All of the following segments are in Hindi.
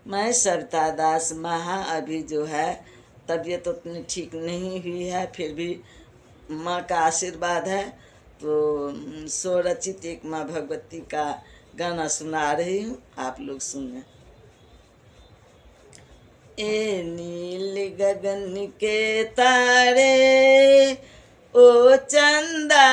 मैं सरिता दास महा। अभी जो है तबीयत उतनी ठीक नहीं हुई है, फिर भी माँ का आशीर्वाद है तो स्वरचित एक माँ भगवती का गाना सुना रही हूँ, आप लोग सुने। ए नील गगन के तारे ओ चंदा,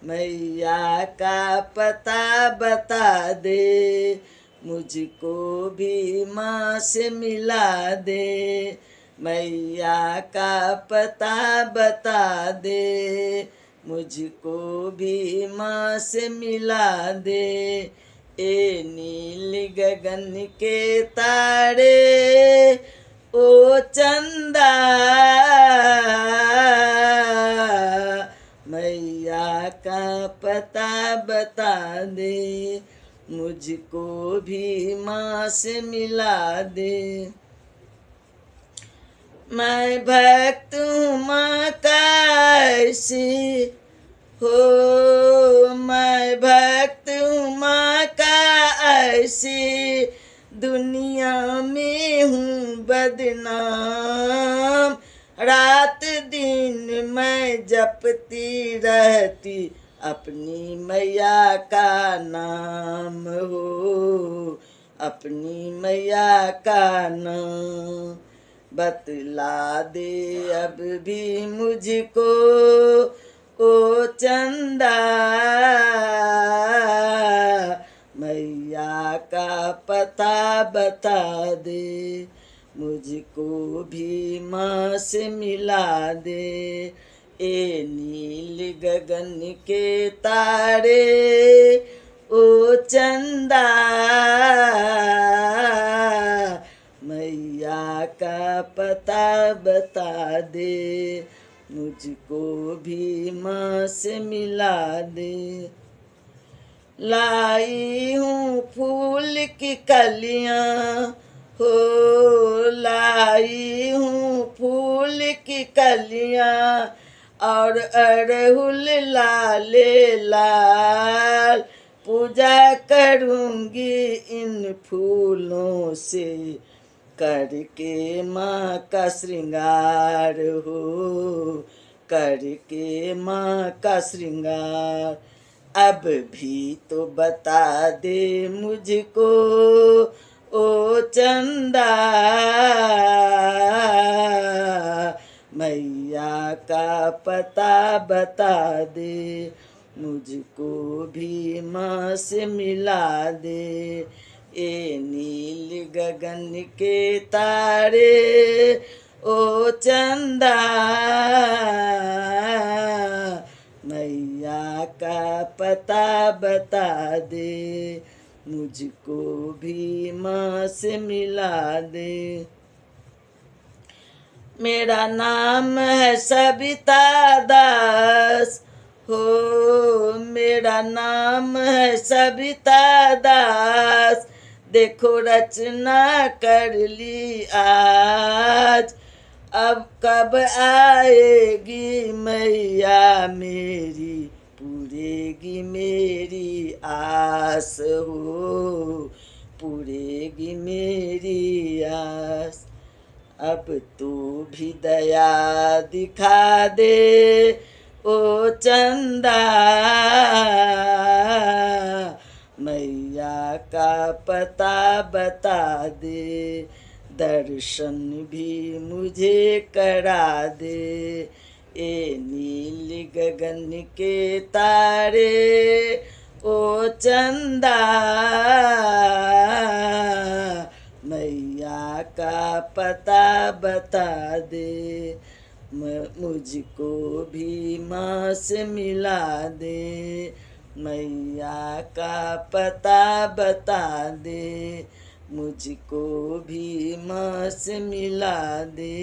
मैया का पता बता दे, मुझको भी माँ से मिला दे। मैया का पता बता दे, मुझको भी माँ से मिला दे। ए नील गगन के तारे ओ चंदा, मैया का पता बता दे, मुझको भी माँ से मिला दे। मैं भक्त हूँ माँ का ऐसी हो, मैं भक्त हूँ माँ का ऐसी, दुनिया में हूँ बदनाम। रात दिन मैं जपती रहती अपनी मैया का नाम हो, अपनी मैया का नाम। बतला दे अब भी मुझको ओ चंदा, मैया का पता बता दे, मुझको भी माँ से मिला दे। ए नील गगन के तारे ओ चंदा, मैया का पता बता दे, मुझको भी माँ से मिला दे। लाई हूँ फूल की कलियाँ हो, लाई हूँ फूल की कलियाँ और अड़हुल लाले लाल। पूजा करूँगी इन फूलों से, करके माँ का श्रृंगार हो, करके माँ का श्रृंगार। अब भी तो बता दे मुझको ओ चंदा, मैया का पता बता दे, मुझको भी माँ से मिला दे। ए नील गगन के तारे ओ चंदा, मैया का पता बता दे, मुझको भी माँ से मिला दे। मेरा नाम है सविता दास हो, मेरा नाम है सविता दास। देखो रचना कर ली आज, अब कब आएगी मैया मेरी, पूरेगी मेरी आस हो, पूरेगी मेरी आस। अब तू भी दया दिखा दे ओ चंदा, मैया का पता बता दे, दर्शन भी मुझे करा दे। ए नील गगन के तारे ओ चंदा, मैया का पता बता दे, मुझको भी माँ से मिला दे। मैया का पता बता दे, मुझको भी माँ से मिला दे।